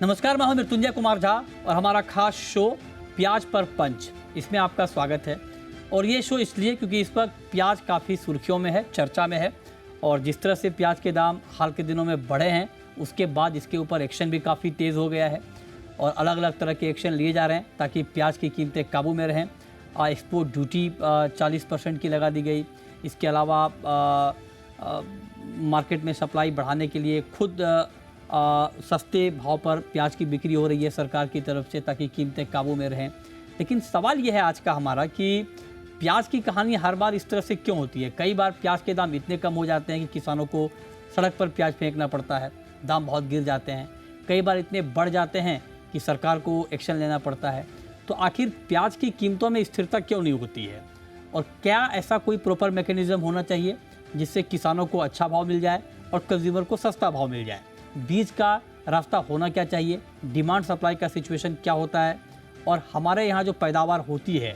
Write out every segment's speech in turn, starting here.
नमस्कार, मैं हूं मृत्युंजय कुमार झा और हमारा खास शो प्याज पर पंच, इसमें आपका स्वागत है। और ये शो इसलिए क्योंकि इस वक्त प्याज काफ़ी सुर्खियों में है, चर्चा में है। और जिस तरह से प्याज के दाम हाल के दिनों में बढ़े हैं, उसके बाद इसके ऊपर एक्शन भी काफ़ी तेज़ हो गया है और अलग अलग तरह के एक्शन लिए जा रहे हैं ताकि प्याज की कीमतें काबू में रहें। एक्सपोर्ट ड्यूटी 40% की लगा दी गई। इसके अलावा मार्केट में सप्लाई बढ़ाने के लिए खुद सस्ते भाव पर प्याज की बिक्री हो रही है सरकार की तरफ से ताकि कीमतें काबू में रहें। लेकिन सवाल यह है आज का हमारा कि प्याज की कहानी हर बार इस तरह से क्यों होती है। कई बार प्याज के दाम इतने कम हो जाते हैं कि किसानों को सड़क पर प्याज फेंकना पड़ता है, दाम बहुत गिर जाते हैं। कई बार इतने बढ़ जाते हैं कि सरकार को एक्शन लेना पड़ता है। तो आखिर प्याज की कीमतों में स्थिरता क्यों नहीं होती है और क्या ऐसा कोई प्रॉपर मैकेनिज्म होना चाहिए जिससे किसानों को अच्छा भाव मिल जाए और कंज्यूमर को सस्ता भाव मिल जाए। बीज का रास्ता होना क्या चाहिए, डिमांड सप्लाई का सिचुएशन क्या होता है और हमारे यहाँ जो पैदावार होती है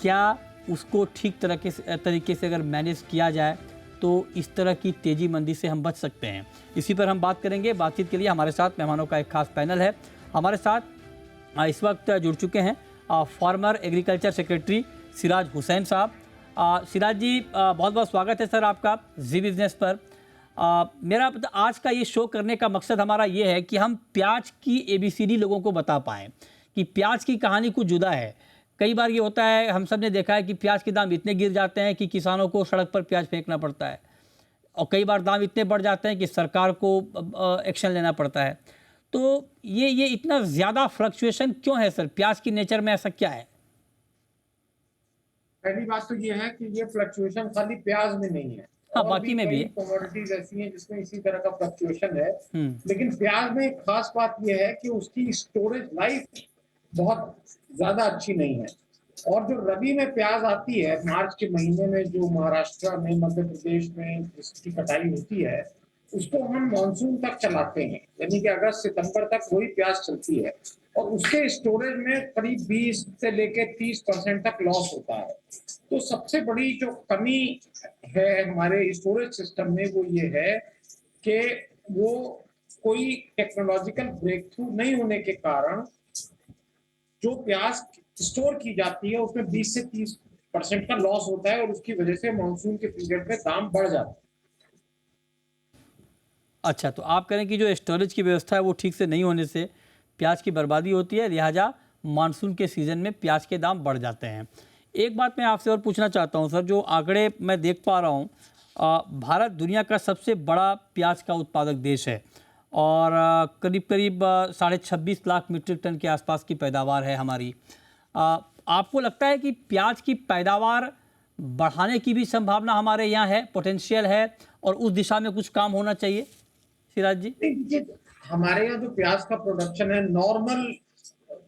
क्या उसको ठीक तरीके से अगर मैनेज किया जाए तो इस तरह की तेज़ी मंदी से हम बच सकते हैं। इसी पर हम बात करेंगे। बातचीत के लिए हमारे साथ मेहमानों का एक खास पैनल है। हमारे साथ इस वक्त जुड़ चुके हैं farmer agriculture secretary Siraj Hussain साहब। सिराज जी, बहुत बहुत स्वागत है सर आपका जी बिजनेस पर। मेरा आज का ये शो करने का मकसद हमारा ये है कि हम प्याज की ABCD लोगों को बता पाएँ कि प्याज की कहानी कुछ जुदा है। कई बार ये होता है, हम सब ने देखा है कि प्याज के दाम इतने गिर जाते हैं कि किसानों को सड़क पर प्याज फेंकना पड़ता है और कई बार दाम इतने बढ़ जाते हैं कि सरकार को एक्शन लेना पड़ता है। तो ये इतना ज़्यादा फ्लक्चुएशन क्यों है सर? प्याज की नेचर में ऐसा क्या है? पहली बात तो ये है कि ये फ्लक्चुएशन खाली प्याज में नहीं है, हाँ, और बाकी भी में भी कई है। कमोडिटीज ऐसी हैं जिसमें इसी तरह का फ्लक्चुएशन है। हम्म। लेकिन प्याज में एक खास बात ये है कि उसकी स्टोरेज लाइफ बहुत ज्यादा अच्छी नहीं है। और जो रबी में प्याज आती है मार्च के महीने में, जो महाराष्ट्र में, मध्य प्रदेश में इसकी कटाई होती है, उसको हम मानसून तक चलाते हैं, यानी कि अगस्त सितंबर तक वही प्याज चलती है और उसके स्टोरेज में करीब 20 से लेकर 30% तक लॉस होता है। तो सबसे बड़ी जो कमी है हमारे स्टोरेज सिस्टम में वो ये है कि वो कोई टेक्नोलॉजिकल ब्रेक थ्रू नहीं होने के कारण जो प्याज स्टोर की जाती है उसमें 20 से 30% का लॉस होता है और उसकी वजह से मानसून के पीरियड में दाम बढ़ जाता है। अच्छा, तो आप कह रहे हैं कि जो स्टोरेज की व्यवस्था है वो ठीक से नहीं होने से प्याज की बर्बादी होती है, लिहाजा मानसून के सीज़न में प्याज के दाम बढ़ जाते हैं। एक बात मैं आपसे और पूछना चाहता हूं सर, जो आंकड़े मैं देख पा रहा हूं, भारत दुनिया का सबसे बड़ा प्याज का उत्पादक देश है और करीब करीब 26.5 लाख मीट्रिक टन के आसपास की पैदावार है हमारी। आपको लगता है कि प्याज की पैदावार बढ़ाने की भी संभावना हमारे यहाँ है, पोटेंशियल है और उस दिशा में कुछ काम होना चाहिए सिराज जी? ये हमारे यहाँ जो प्याज का प्रोडक्शन है, नॉर्मल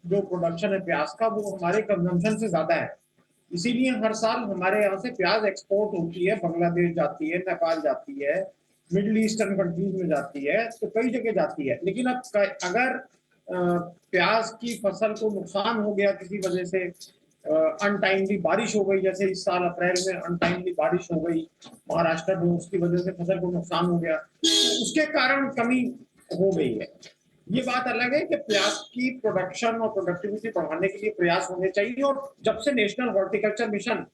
जो प्रोडक्शन है प्याज का, वो हमारे कंजम्पशन से ज्यादा है। इसीलिए हर साल हमारे यहाँ से प्याज एक्सपोर्ट होती है, बांग्लादेश जाती है, नेपाल जाती है, मिडिल ईस्टर्न कंट्रीज में जाती है, तो कई जगह जाती है। लेकिन अब अगर प्याज की फसल को नुकसान हो गया किसी वजह से, अनटाइमली बारिश हो गई, जैसे इस साल अप्रैल में अनटाइमली बारिश हो गई महाराष्ट्र में, उसकी वजह से फसल को नुकसान हो गया, तो उसके कारण कमी हो गई है। ये बात अलग है कि प्याज की प्रोडक्शन और प्रोडक्टिविटी बढ़ाने के लिए प्रयास होने चाहिए। और जब से नेशनल हॉर्टिकल्चर मिशन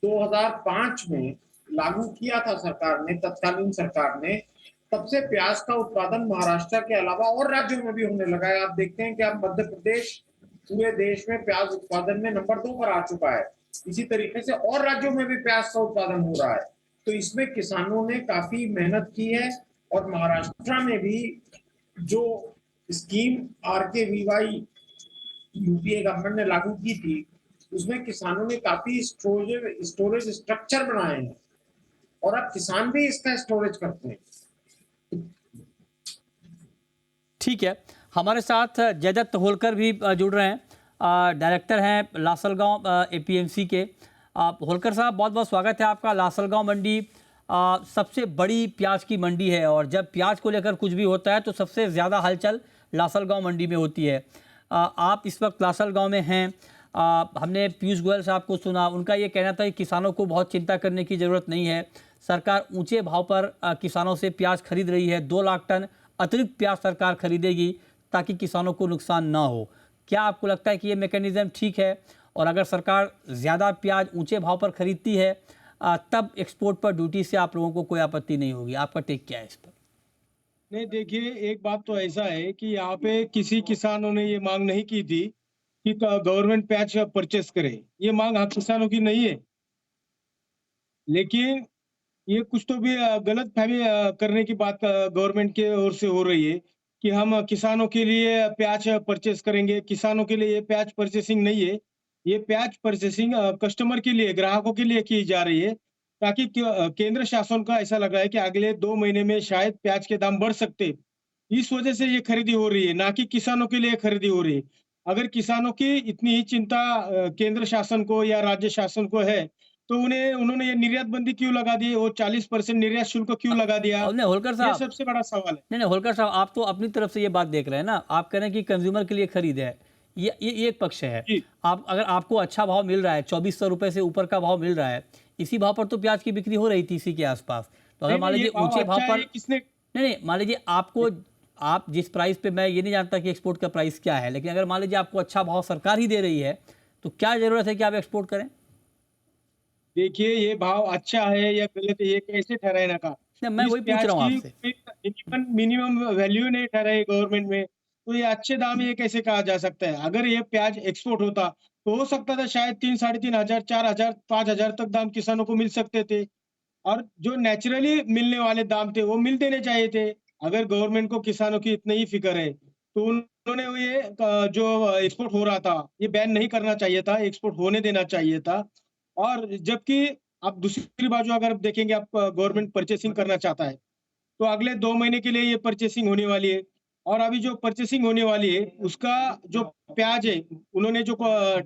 2005 में लागू किया था सरकार ने, तत्कालीन सरकार ने, तब से प्याज का उत्पादन महाराष्ट्र के अलावा और राज्यों में भी होने लगा है। आप देखते हैं कि अब मध्य प्रदेश पूरे देश में प्याज उत्पादन में नंबर 2 पर आ चुका है। इसी तरीके से और राज्यों में भी प्याज का उत्पादन हो रहा है। तो इसमें किसानों ने काफी मेहनत की है और महाराष्ट्र में भी जो स्कीम RKVY UPA गवर्नमेंट ने लागू की थी, उसमें किसानों ने काफी स्टोरेज स्ट्रक्चर बनाए हैं और अब किसान भी इसका स्टोरेज करते हैं। ठीक है, हमारे साथ जयदत्त होलकर भी जुड़ रहे हैं, डायरेक्टर हैं लासलगांव APMC के। होलकर साहब, बहुत बहुत स्वागत है आपका। लासलगांव मंडी सबसे बड़ी प्याज की मंडी है और जब प्याज को लेकर कुछ भी होता है तो सबसे ज़्यादा हलचल लासलगांव मंडी में होती है। आप इस वक्त लासलगांव में हैं। हमने पीयूष गोयल साहब को सुना, उनका ये कहना था कि किसानों को बहुत चिंता करने की ज़रूरत नहीं है, सरकार ऊंचे भाव पर किसानों से प्याज खरीद रही है, 2 लाख टन अतिरिक्त प्याज सरकार खरीदेगी ताकि किसानों को नुकसान ना हो। क्या आपको लगता है कि ये मैकेनिज्म ठीक है? और अगर सरकार ज़्यादा प्याज ऊंचे भाव पर खरीदती है तब एक्सपोर्ट पर ड्यूटी से आप लोगों को कोई आपत्ति नहीं होगी। आपका टेक क्या है इस पर? नहीं, देखिए, एक बात तो ऐसा है कि यहाँ पे किसी किसानों ने ये मांग नहीं की थी कि गवर्नमेंट प्याज परचेस करे। ये मांग हम किसानों की नहीं है। लेकिन ये कुछ तो भी गलतफहमी करने की बात गवर्नमेंट के ओर से हो रही है कि हम किसानों के लिए प्याज परचेस करेंगे। किसानों के लिए ये प्याज परचेसिंग नहीं है। ये प्याज परचेसिंग कस्टमर के लिए, ग्राहकों के लिए की जा रही है, ताकि केंद्र शासन का ऐसा लग रहा है कि अगले 2 महीने में शायद प्याज के दाम बढ़ सकते। इस वजह से ये खरीदी हो रही है, ना कि किसानों के लिए खरीदी हो रही है। अगर किसानों की इतनी ही चिंता केंद्र शासन को या राज्य शासन को है, तो उन्होंने ये निर्यात बंदी क्यों लगा दी? वो 40% निर्यात शुल्क क्यों लगा दिया? और नहीं होलकर ये साहब, सबसे बड़ा सवाल है। नहीं नहीं होलकर साहब, आप तो अपनी तरफ से ये बात देख रहे हैं ना। आप कह रहे हैं कि कंज्यूमर के लिए खरीद है। ये एक पक्ष है। जी। आप अगर आपको अच्छा भाव मिल रहा है, 2400 रुपये से ऊपर का भाव मिल रहा है, इसी भाव पर तो प्याज की बिक्री हो रही थी इसी के आसपास। तो अगर नहीं, मान नहीं, ये लीजिए भाव ऊंचे भाव अच्छा पर, है, किसने? नहीं नहीं मान लीजिए आपको, आप जिस प्राइस पे, मैं ये नहीं जानता कि एक्सपोर्ट का प्राइस क्या है, लेकिन अगर मान लीजिए आपको अच्छा भाव सरकार ही दे रही है, तो क्या ज़रूरत है कि आप एक्सपोर्ट करें? देखिए, ये भाव अच्छा है या गलत है, ये कैसे ठहराना का? नहीं, मैं इस वही पूछ प्याज रहा हूँ की आपसे। कोई मिनिमम वैल्यू नहीं ठहराई गवर्नमेंट में, तो ये अच्छे दाम ये कैसे कहा जा सकता है? अगर ये प्याज एक्सपोर्ट होता, तो हो सकता था शायद 3, साढ़े 3 हज़ार, 4 हज़ार, 5 हज़ार तक दाम किसानों को मिल सकते थे। और जो नेचुरली मिलने वाले दाम थे, वो मिल देने चाहिए थे। अगर गवर्नमेंट को किसानों की इतनी ही फ़िक्र है, तो उन्होंने ये जो एक्सपोर्ट हो रहा था, ये बैन नहीं करना चाहिए था, एक्सपोर्ट होने देना चाहिए था। और जबकि आप दूसरी बाजू अगर देखेंगे, आप गवर्नमेंट परचेसिंग करना चाहता है, तो अगले 2 महीने के लिए ये परचेसिंग होने वाली है। और अभी जो परचेसिंग होने वाली है, उसका जो प्याज है, उन्होंने जो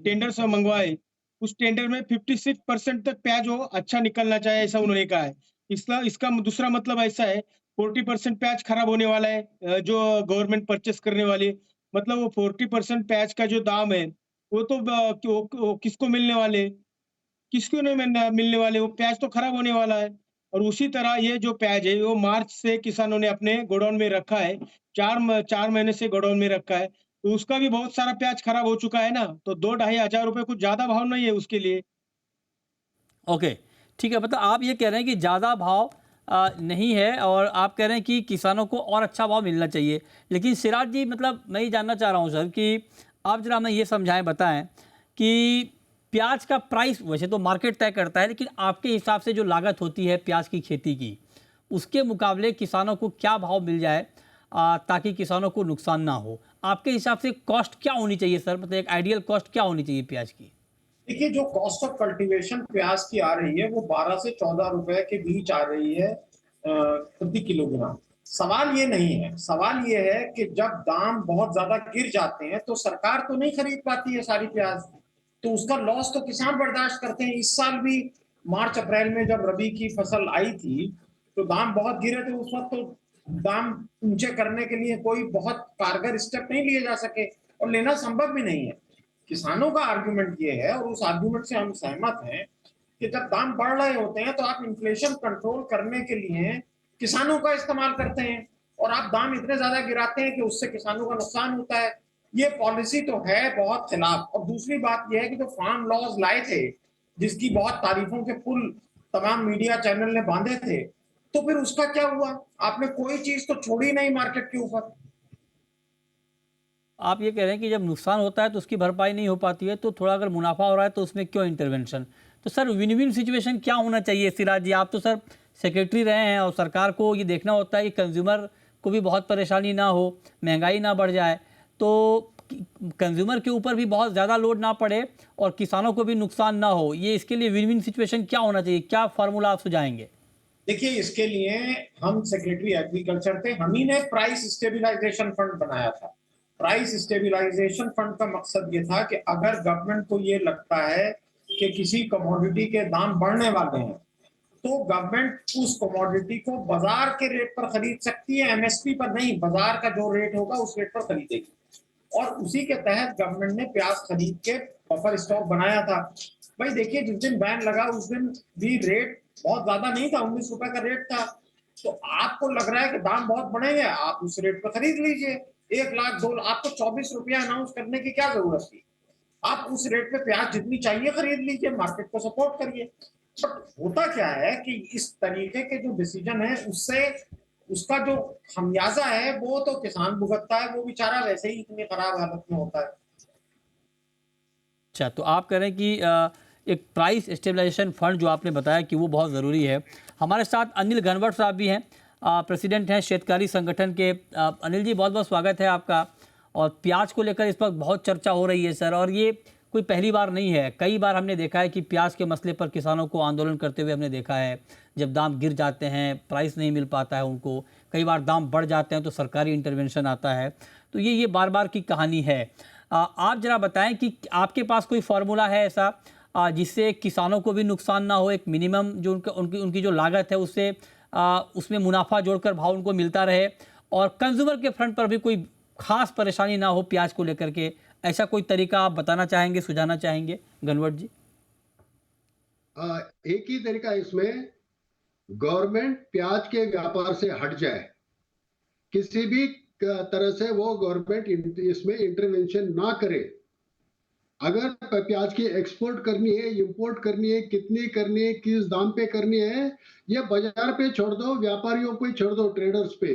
टेंडर से मंगवाए, उस टेंडर में 56% तक प्याज वो अच्छा निकलना चाहिए, ऐसा उन्होंने कहा है। इसका इसका दूसरा मतलब ऐसा है, 40% प्याज खराब होने वाला है, जो गवर्नमेंट परचेस करने वाली है। मतलब वो 40% प्याज का जो दाम है, वो तो वो किसको मिलने वाले हैं? किसको नहीं मिलने वाले, वो प्याज तो खराब होने वाला है। और उसी तरह ये जो प्याज है, वो मार्च से किसानों ने अपने गोडाउन में रखा है। 4 महीने से गोडाउन में रखा है, तो उसका भी बहुत सारा प्याज खराब हो चुका है ना, तो 2 ढाई हज़ार रुपए कुछ ज़्यादा भाव नहीं है उसके लिए। ओके, ठीक है। मतलब आप ये कह रहे हैं कि ज़्यादा भाव नहीं है, और आप कह रहे हैं कि किसानों को और अच्छा भाव मिलना चाहिए। लेकिन सिराज जी, मतलब मैं ये जानना चाह रहा हूँ सर कि आप ज़रा हमें ये समझाएं, बताएं कि प्याज का प्राइस वैसे तो मार्केट तय करता है, लेकिन आपके हिसाब से जो लागत होती है प्याज की खेती की, उसके मुकाबले किसानों को क्या भाव मिल जाए ताकि किसानों को नुकसान ना हो? आपके हिसाब से कॉस्ट क्या होनी चाहिए सर? मतलब एक आइडियल कॉस्ट क्या होनी चाहिए प्याज की? देखिए, जो कॉस्ट ऑफ कल्टीवेशन प्याज की आ रही है वो 12 से 14 रुपए के बीच आ रही है प्रति किलोग्राम। सवाल ये नहीं है, सवाल ये है कि जब दाम बहुत ज्यादा गिर जाते हैं तो सरकार तो नहीं खरीद पाती है सारी प्याज, तो उसका लॉस तो किसान बर्दाश्त करते हैं। इस साल भी मार्च अप्रैल में जब रबी की फसल आई थी तो दाम बहुत गिरे थे, उस वक्त तो दाम ऊंचे करने के लिए कोई बहुत कारगर स्टेप नहीं लिए जा सके, और लेना संभव भी नहीं है। किसानों का आर्गुमेंट ये है, और उस आर्गुमेंट से हम सहमत हैं, कि जब दाम बढ़ रहे होते हैं तो आप इन्फ्लेशन कंट्रोल करने के लिए किसानों का इस्तेमाल करते हैं, और आप दाम इतने ज्यादा गिराते हैं कि उससे किसानों का नुकसान होता है। ये पॉलिसी तो है बहुत खिलाफ। और दूसरी बात यह है कि जो फार्म लॉज लाए थे, जिसकी बहुत तारीफों के पुल तमाम मीडिया चैनल ने बांधे थे, तो फिर उसका क्या हुआ? आपने कोई चीज तो छोड़ी नहीं मार्केट के ऊपर। आप ये कह रहे हैं कि जब नुकसान होता है तो उसकी भरपाई नहीं हो पाती है, तो थोड़ा अगर मुनाफा हो रहा है तो उसमें क्यों इंटरवेंशन? तो सर विन विन सिचुएशन क्या होना चाहिए सिराज जी? आप तो सर सेक्रेटरी रहे हैं, और सरकार को ये देखना होता है कि कंज्यूमर को भी बहुत परेशानी ना हो, महंगाई ना बढ़ जाए, तो कंज्यूमर के ऊपर भी बहुत ज़्यादा लोड ना पड़े और किसानों को भी नुकसान ना हो। ये इसके लिए विन विन सिचुएशन क्या होना चाहिए? क्या फार्मूला आप सुझाएंगे? देखिए, इसके लिए हम सेक्रेटरी एग्रीकल्चर थे, हम ही ने प्राइस स्टेबलाइजेशन फंड बनाया था। प्राइस स्टेबलाइजेशन फंड का मकसद ये था कि अगर गवर्नमेंट को ये लगता है कि किसी कमोडिटी के दाम बढ़ने वाले हैं, तो गवर्नमेंट उस कमोडिटी को बाजार के रेट पर खरीद सकती है, एमएसपी पर नहीं। बाजार का जो रेट होगा उस रेट पर खरीदेगी, और उसी के तहत गवर्नमेंट ने प्याज खरीद के बफर स्टॉक बनाया था। भाई देखिए, जिस दिन बैन लगा उस दिन भी रेट बहुत ज्यादा नहीं था, 19 रुपए का रेट था। तो आपको लग रहा है कि दाम बहुत बढ़ेंगे, आप उस रेट पर खरीद लीजिए। 1 लाख 2 लाख, आपको 24 रुपया अनाउंस करने की क्या जरूरत थी? आप उस रेट पे प्याज जितनी चाहिए खरीद लीजिए, मार्केट को सपोर्ट करिए। बट होता क्या है कि इस तरीके के जो डिसीजन है उससे उसका जो खमियाजा है वो तो किसान भुगतता है, वो बेचारा वैसे ही इतनी खराब हालत में होता है। अच्छा, तो आप कह रहे हैं कि एक प्राइस स्टेबलाइजेशन फंड जो आपने बताया कि वो बहुत ज़रूरी है। हमारे साथ अनिल घनवट साहब भी हैं, प्रेसिडेंट हैं शेतकारी संगठन के। अनिल जी, बहुत बहुत स्वागत है आपका। और प्याज को लेकर इस वक्त बहुत चर्चा हो रही है सर, और ये कोई पहली बार नहीं है। कई बार हमने देखा है कि प्याज के मसले पर किसानों को आंदोलन करते हुए हमने देखा है। जब दाम गिर जाते हैं, प्राइस नहीं मिल पाता है उनको, कई बार दाम बढ़ जाते हैं तो सरकारी इंटरवेंशन आता है। तो ये बार बार की कहानी है। आप जरा बताएं कि आपके पास कोई फार्मूला है ऐसा जिससे किसानों को भी नुकसान ना हो, एक मिनिमम जो उनकी जो लागत है उससे उसमें मुनाफा जोड़कर भाव उनको मिलता रहे, और कंज्यूमर के फ्रंट पर भी कोई खास परेशानी ना हो प्याज को लेकर के। ऐसा कोई तरीका आप बताना चाहेंगे, सुझाना चाहेंगे घनवट जी? एक ही तरीका है इसमें, गवर्नमेंट प्याज के व्यापार से हट जाए। किसी भी तरह से वो गवर्नमेंट इसमें इंटरवेंशन ना करे। अगर प्याज की एक्सपोर्ट करनी है, इंपोर्ट करनी है, कितनी करनी है, किस दाम पे करनी है, ये बाजार पे छोड़ दो, व्यापारियों को ही छोड़ दो, ट्रेडर्स पे।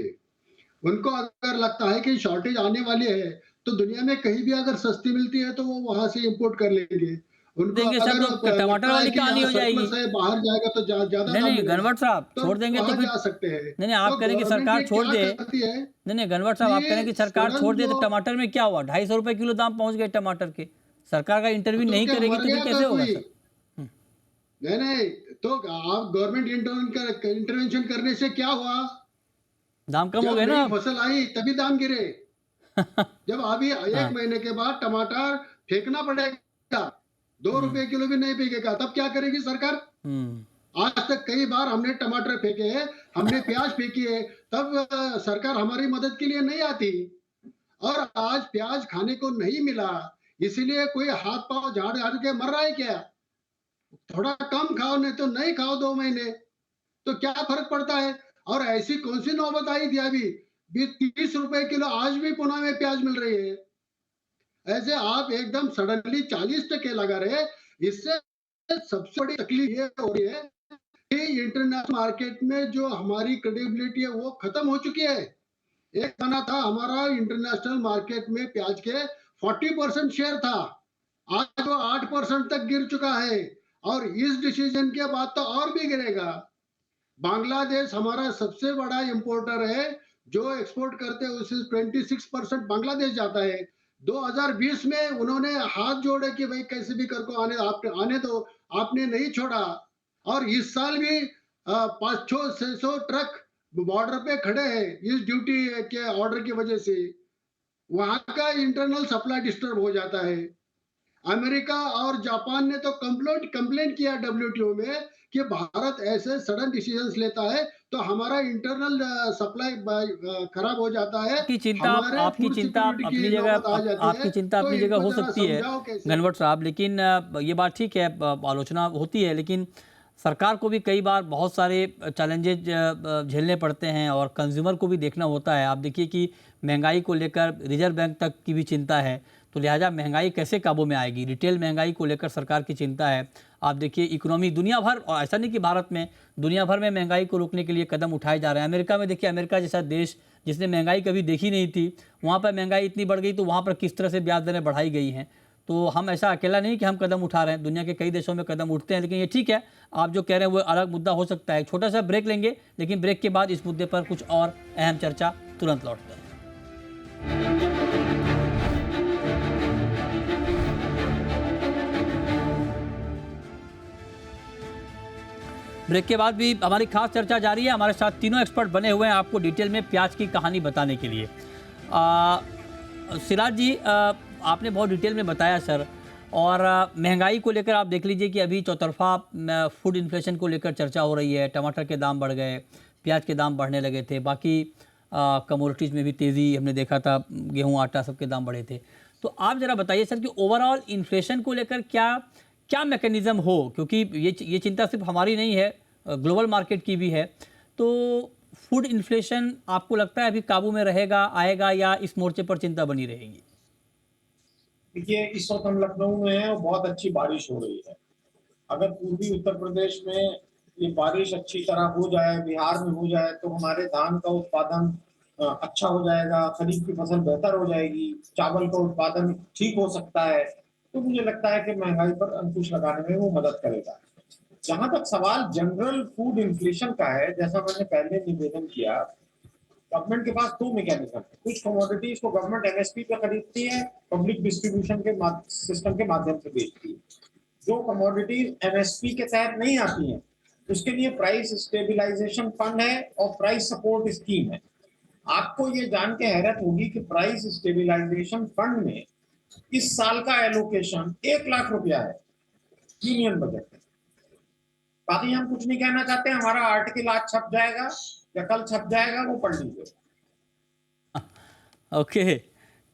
उनको अगर लगता है कि शॉर्टेज आने वाली है तो दुनिया में कहीं भी अगर सस्ती मिलती है तो वो वहां से इंपोर्ट कर लेंगे। उनको देंगे सर अगर तो टमाटर लगता है वाली कि कहानी यहाँ हो जाएगी। सरप्लस है, बाहर जाएगा तो ज्यादा नहीं दाम नहीं मिलेगा, घनवट साहब, तो छोड़ देंगे तो वहां फिर जा सकते हैं। नहीं नहीं, आप तो कह रहे हैं कि गवर्नमेंट सरकार ये छोड़ क्या दे। करती है नहीं नहीं घनवट साहब, आप कह रहे हैं कि कि सरकार सडन छोड़ दे, तो जो टमाटर में क्या हुआ? 250 रुपये किलो दाम पहुंच गए टमाटर के। सरकार का इंटरव्यू तो नहीं क्या करेगी मर तो फिर गया कैसे था होगा कोई? सर? नहीं, तो आप गवर्नमेंट इंटरवेंशन करने से क्या हुआ? दाम कम हो जब गए ना नई अब। फसल आई तभी दाम गिरे। जब अभी एक हाँ। महीने के बाद टमाटर फेंकना पड़ेगा, 2 रुपए किलो भी नहीं बिकेगा, तब क्या करेगी सरकार? हम्म। आज तक कई बार हमने टमाटर फेंके हैं, हमने प्याज फेंकी है, तब सरकार हमारी मदद के लिए नहीं आती। और आज प्याज खाने को नहीं मिला, इसीलिए कोई हाथ पांव झाड़ झाड़ के मर रहा है क्या? थोड़ा कम खाओ, नहीं तो नहीं खाओ 2 महीने, तो क्या फर्क पड़ता है? और ऐसी कौन सी नौबत आई थी अभी? 30 रुपए किलो आज भी पुणे में प्याज मिल रही है। ऐसे आप एकदम सडनली 40% लगा रहे। इससे सबसे बड़ी तकलीफ ये हो रही है कि इंटरनेशनल मार्केट में जो हमारी क्रेडिबिलिटी है वो खत्म हो चुकी है। एक समय था हमारा इंटरनेशनल मार्केट में प्याज के 40% शेयर था, आज वो 8% तक गिर चुका है, और इस डिसीजन के बाद तो और भी गिरेगा। बांग्लादेश हमारा सबसे बड़ा इंपोर्टर है, जो एक्सपोर्ट करते हैं उससे 26% बांग्लादेश जाता है। 2020 में उन्होंने हाथ जोड़े कि भाई कैसे भी कर को आने दो, आपने नहीं छोड़ा। और इस साल भी 500-600 ट्रक बॉर्डर पे खड़े हैं इस ड्यूटी के ऑर्डर की वजह से। वहां का इंटरनल सप्लाई डिस्टर्ब हो जाता है। अमेरिका और जापान ने तो कंप्लेंट किया डब्ल्यूटीओ में कि भारत ऐसे सडन डिसीजंस लेता है तो हमारा इंटरनल सप्लाई खराब हो जाता है, आपकी चिंता हमारे आपकी फूड चिंता सिक्योरिटी की अपनी जगह नौबत आ जाती आपकी है। चिंता तो अपनी जगह इनको हो जरा सकती है समझाओ कैसे। घनवट साहब, लेकिन ये बात ठीक है, आलोचना होती है, लेकिन सरकार को भी कई बार बहुत सारे चैलेंजेज झेलने पड़ते हैं और कंज्यूमर को भी देखना होता है। आप देखिए कि महंगाई को लेकर रिजर्व बैंक तक की भी चिंता है, तो लिहाजा महंगाई कैसे काबू में आएगी? रिटेल महंगाई को लेकर सरकार की चिंता है। आप देखिए इकोनॉमी दुनिया भर, और ऐसा नहीं कि भारत में, दुनिया भर में महंगाई को रोकने के लिए कदम उठाए जा रहे हैं। अमेरिका में देखिए, अमेरिका जैसा देश जिसने महंगाई कभी देखी नहीं थी, वहाँ पर महंगाई इतनी बढ़ गई तो वहाँ पर किस तरह से ब्याज दरें बढ़ाई गई हैं। तो हम ऐसा अकेला नहीं कि हम कदम उठा रहे हैं, दुनिया के कई देशों में कदम उठते हैं। लेकिन ये ठीक है, आप जो कह रहे हैं वो अलग मुद्दा हो सकता है। एक छोटा सा ब्रेक लेंगे, लेकिन ब्रेक के बाद इस मुद्दे पर कुछ और अहम चर्चा तुरंत लौटते हैं। ब्रेक के बाद भी हमारी खास चर्चा जारी है। हमारे साथ तीनों एक्सपर्ट बने हुए हैं आपको डिटेल में प्याज की कहानी बताने के लिए। सिराज जी, आपने बहुत डिटेल में बताया सर, और महंगाई को लेकर आप देख लीजिए कि अभी चौतरफा फूड इन्फ्लेशन को लेकर चर्चा हो रही है। टमाटर के दाम बढ़ गए, प्याज के दाम बढ़ने लगे थे, बाकी कमोडिटीज़ में भी तेज़ी हमने देखा था, गेहूं आटा सबके दाम बढ़े थे। तो आप ज़रा बताइए सर कि ओवरऑल इन्फ्लेशन को लेकर क्या मैकेनिज़्म हो, क्योंकि ये चिंता सिर्फ हमारी नहीं है, ग्लोबल मार्केट की भी है। तो फूड इन्फ्लेशन आपको लगता है अभी काबू में रहेगा, आएगा, या इस मोर्चे पर चिंता बनी रहेगी? देखिए, इस वक्त हम लखनऊ में हैं और बहुत अच्छी बारिश हो रही है। अगर पूर्वी उत्तर प्रदेश में ये बारिश अच्छी तरह हो जाए, बिहार में हो जाए, तो हमारे धान का उत्पादन अच्छा हो जाएगा, खरीफ की फसल बेहतर हो जाएगी, चावल का उत्पादन ठीक हो सकता है। तो मुझे लगता है कि महंगाई पर अंकुश लगाने में वो मदद करेगा। जहां तक सवाल जनरल फूड इन्फ्लेशन का है, जैसा मैंने पहले निवेदन किया, गवर्नमेंट के पास दो मैकेनिज्म है। कुछ कमोडिटीज को गवर्नमेंट एमएसपी पे खरीदती है, पब्लिक डिस्ट्रीब्यूशन के सिस्टम के माध्यम से बेचती है। जो कमोडिटीज एमएसपी के तहत नहीं आती हैं, उसके लिए प्राइस स्टेबलाइजेशन फंड है और प्राइस सपोर्ट स्कीम है। आपको ये जान के हैरत होगी कि प्राइस स्टेबलाइजेशन फंड में इस साल का एलोकेशन 1 लाख रुपया है यूनियन बजट में। बाकी हम कुछ नहीं कहना चाहते, हमारा आर्टिकल आज छप जाएगा या कल छप जाएगा, वो पढ़ लीजिए। ओके,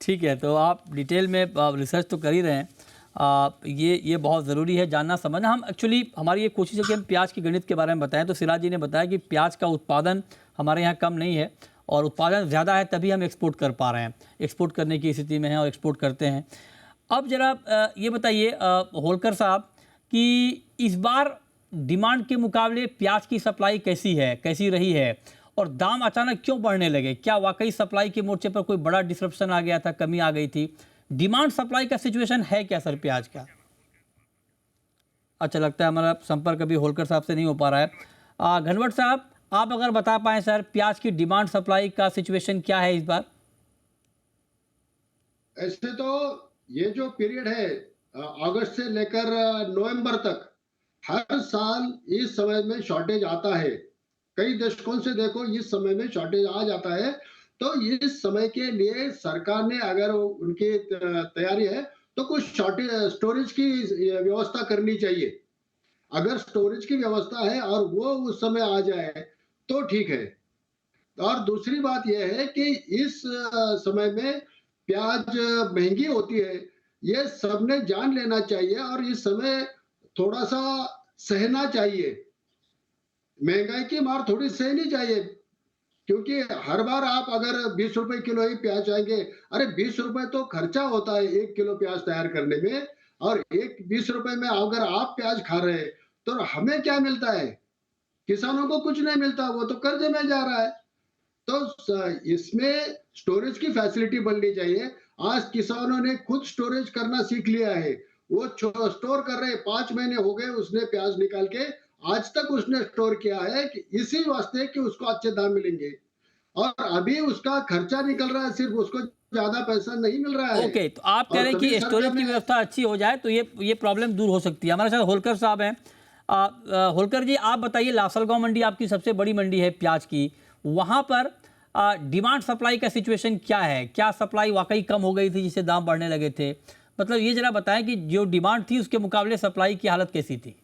ठीक है। तो आप डिटेल में रिसर्च तो कर ही रहे हैं। ये बहुत ज़रूरी है जानना समझना। हम एक्चुअली हमारी ये कोशिश है कि हम प्याज की गणित के बारे में बताएं। तो सिराज जी ने बताया कि प्याज का उत्पादन हमारे यहाँ कम नहीं है, और उत्पादन ज़्यादा है तभी हम एक्सपोर्ट कर पा रहे हैं, एक्सपोर्ट करने की स्थिति में हैं और एक्सपोर्ट करते हैं। अब ज़रा ये बताइए होलकर साहब कि इस बार डिमांड के मुकाबले प्याज की सप्लाई कैसी है, कैसी रही है, और दाम अचानक क्यों बढ़ने लगे? क्या वाकई सप्लाई के मोर्चे पर कोई बड़ा डिसरप्शन आ गया था, कमी आ गई थी? डिमांड सप्लाई का सिचुएशन है क्या सर प्याज का? अच्छा, लगता है हमारा संपर्क अभी होलकर साहब से नहीं हो पा रहा है। घनवट साहब, आप अगर बता पाएं सर, प्याज की डिमांड सप्लाई का सिचुएशन क्या है इस बार? ऐसे तो ये जो पीरियड है अगस्त से लेकर नवंबर तक, हर साल इस समय में शॉर्टेज आता है। कई दशकों से देखो इस समय में शॉर्टेज आ जाता है। तो इस समय के लिए सरकार ने, अगर उनकी तैयारी है, तो कुछ शॉर्टेज स्टोरेज की व्यवस्था करनी चाहिए। अगर स्टोरेज की व्यवस्था है और वो उस समय आ जाए तो ठीक है। और दूसरी बात यह है कि इस समय में प्याज महंगी होती है, ये सबने जान लेना चाहिए और इस समय थोड़ा सा सहना चाहिए। महंगाई की मार थोड़ी सहनी चाहिए, क्योंकि हर बार आप अगर 20 रुपए किलो ही प्याज चाहेंगे, अरे 20 रुपए तो खर्चा होता है 1 किलो प्याज तैयार करने में, और 20 रुपए में अगर आप प्याज खा रहे हैं तो हमें क्या मिलता है? किसानों को कुछ नहीं मिलता, वो तो कर्जे में जा रहा है। तो इसमें स्टोरेज की फैसिलिटी बननी चाहिए। आज किसानों ने खुद स्टोरेज करना सीख लिया है। वो स्टोर कर रहे हैं, 5 महीने हो गए उसने प्याज निकाल के, आज तक उसने स्टोर किया है कि इसी वास्ते कि उसको अच्छे दाम मिलेंगे। और अभी उसका खर्चा निकल रहा है, सिर्फ उसको ज्यादा पैसा नहीं मिल रहा है। ओके, तो आप कह रहे हैं कि स्टोरेज की व्यवस्था अच्छी हो जाए तो ये प्रॉब्लम दूर हो सकती है। हमारे साथ होलकर साहब हैं। होलकर जी, आप बताइए, लासलगांव मंडी आपकी सबसे बड़ी मंडी है प्याज की, वहाँ पर डिमांड सप्लाई का सिचुएशन क्या है? क्या सप्लाई वाकई कम हो गई थी जिससे दाम बढ़ने लगे थे? मतलब ये जरा बताएं कि जो डिमांड थी उसके मुकाबले सप्लाई की हालत कैसी थी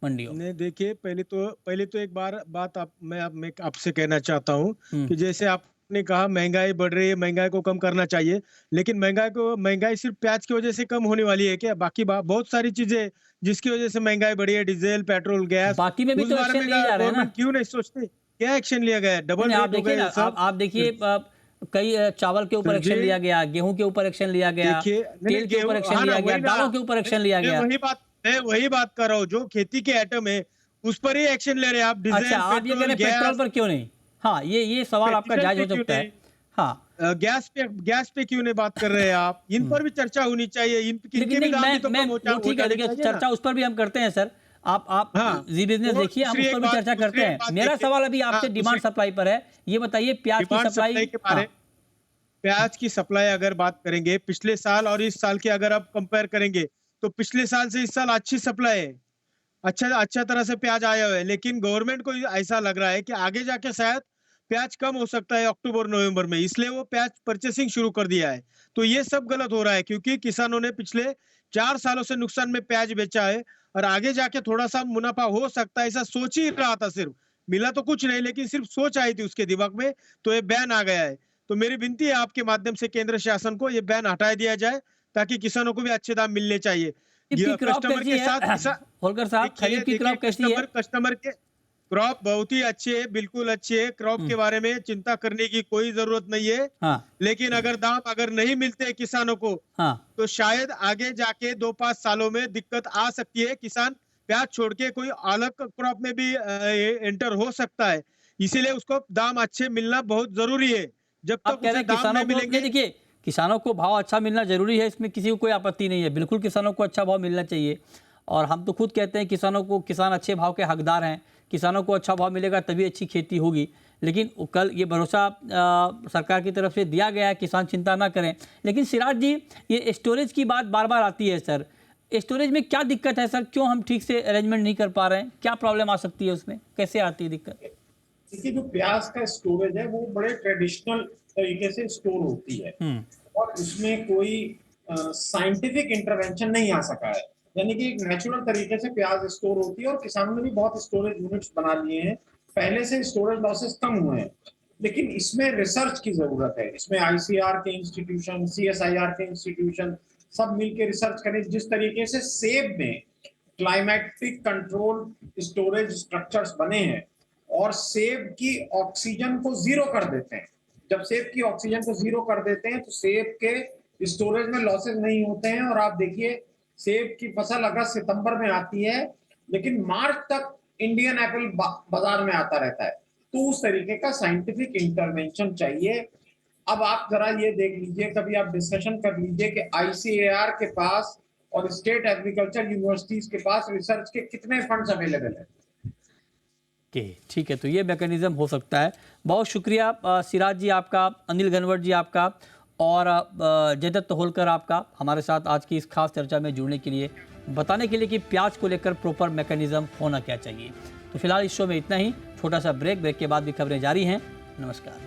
मंडियों में? नहीं, देखिए, पहले तो एक बात मैं आपसे कहना चाहता हूँ कि जैसे आपने कहा महंगाई बढ़ रही है, महंगाई को कम करना चाहिए, लेकिन महंगाई सिर्फ प्याज की वजह से कम होने वाली है क्या? बाकी बहुत सारी चीजें जिसकी वजह से महंगाई बढ़ी है, डीजल, पेट्रोल, गैस, बाकी में भी तो एक्शन लिए जा रहे हैं ना? क्यों नहीं सोचते? क्या एक्शन लिया गया है? डबल आप देखिए ना, आप देखिए, कई चावल के ऊपर एक्शन लिया गया, गेहूं के ऊपर एक्शन लिया गया, तेल के ऊपर एक्शन लिया गया, दालों के ऊपर एक्शन लिया गया। मैं वही बात कर रहा हूँ, जो खेती के आइटम है उस पर ही एक्शन ले रहे हैं आप। डीजल, अच्छा, आप ये कह रहे हैं पेट्रोल पर क्यों नहीं? हाँ, ये सवाल आपका जायज हो सकता है। हाँ, गैस पे क्यों नहीं बात कर रहे हैं आप? इन पर भी चर्चा होनी चाहिए। इनके भी दाम भी तो कम हो ठीक है, देखिए चर्चा उस पर भी हम करते हैं सर। आप जी बिजनेस देखिए, हम उस पर भी चर्चा करते हैं। मेरा सवाल अभी आपसे डिमांड सप्लाई पर है। ये बताइए, प्याज की सप्लाई के बारे, प्याज की सप्लाई अगर बात करेंगे पिछले साल और इस साल की अगर आप कंपेयर करेंगे तो पिछले साल से इस साल अच्छी सप्लाई है, अच्छा तरह से प्याज आया हुआ है। लेकिन गवर्नमेंट को ऐसा लग रहा है कि आगे जाके शायद प्याज कम हो सकता है अक्टूबर नवंबर में, इसलिए वो प्याज परचेसिंग शुरू कर दिया है। तो ये सब गलत हो रहा है, क्योंकि किसानों ने पिछले 4 सालों से नुकसान में प्याज बेचा है और आगे जाके थोड़ा सा मुनाफा हो सकता है, ऐसा सोच ही रहा था। सिर्फ मिला तो कुछ नहीं, लेकिन सिर्फ सोच आई थी उसके दिमाग में, तो ये बैन आ गया है। तो मेरी विनती है आपके माध्यम से केंद्र शासन को, ये बैन हटा दिया जाए ताकि किसानों को भी अच्छे दाम मिलने चाहिए। कस्टमर के साथ, होलकर साहब, खरीफ की क्रॉप कैसी है? क्रॉप बहुत ही अच्छी है, बिल्कुल अच्छी है। क्रॉप के बारे में चिंता करने की कोई जरूरत नहीं है। हाँ लेकिन अगर दाम अगर नहीं मिलते किसानों को, हाँ तो शायद आगे जाके 2-5 सालों में दिक्कत आ सकती है। किसान प्याज छोड़ के कोई अलग क्रॉप में भी एंटर हो सकता है। इसीलिए उसको दाम अच्छे मिलना बहुत जरूरी है। जब आप तक कह रहे उसे हैं दाम किसानों नहीं को, नहीं मिलेंगे, देखिए, किसानों को भाव अच्छा मिलना जरूरी है, इसमें किसी को कोई आपत्ति नहीं है, बिल्कुल किसानों को अच्छा भाव मिलना चाहिए। और हम तो खुद कहते हैं किसानों को, किसान अच्छे भाव के हकदार हैं, किसानों को अच्छा भाव मिलेगा तभी अच्छी खेती होगी। लेकिन कल ये भरोसा सरकार की तरफ से दिया गया है, किसान चिंता ना करें। लेकिन सिराज जी, ये स्टोरेज की बात बार बार आती है सर, स्टोरेज में क्या दिक्कत है सर? क्यों हम ठीक से अरेंजमेंट नहीं कर पा रहे हैं? क्या प्रॉब्लम आ सकती है उसमें, कैसे आती है दिक्कत? देखिए, जो प्याज का स्टोरेज है वो बड़े ट्रेडिशनल तरीके से स्टोर होती है और उसमें कोई साइंटिफिक इंटरवेंशन नहीं आ सका है। यानी कि एक नेचुरल तरीके से प्याज स्टोर होती है और किसानों ने भी बहुत स्टोरेज यूनिट्स बना लिए हैं, पहले से स्टोरेज लॉसेस कम हुए हैं। लेकिन इसमें रिसर्च की जरूरत है, इसमें आईसीआर के इंस्टीट्यूशन, सीएसआईआर के इंस्टीट्यूशन सब मिलकर रिसर्च करें। जिस तरीके से सेब में क्लाइमेटिक कंट्रोल स्टोरेज स्ट्रक्चर्स बने हैं और सेब की ऑक्सीजन को जीरो कर देते हैं, जब सेब की ऑक्सीजन को जीरो कर देते हैं तो सेब के स्टोरेज में लॉसेस नहीं होते हैं। और आप देखिए, सेब की फसल अगस्त सितंबर में आती है, लेकिन मार्च तक इंडियन एप्पल बाजार में आता रहता है। तो उस तरीके का साइंटिफिक इंटरवेंशन चाहिए। अब आप जरा ये देख लीजिए, कभी आप डिस्कशन कर लीजिए कि आईसीएआर के पास और स्टेट एग्रीकल्चर यूनिवर्सिटीज के पास रिसर्च के कितने फंड्स अवेलेबल है। ठीक है, तो ये मैकेनिज्म हो सकता है। बहुत शुक्रिया सिराज जी आपका, अनिल घनवट जी आपका, और जयदत्त होलकर आपका हमारे साथ आज की इस खास चर्चा में जुड़ने के लिए, बताने के लिए कि प्याज को लेकर प्रॉपर मैकेनिज्म होना क्या चाहिए। तो फिलहाल इस शो में इतना ही, छोटा सा ब्रेक के बाद भी खबरें जारी हैं। नमस्कार।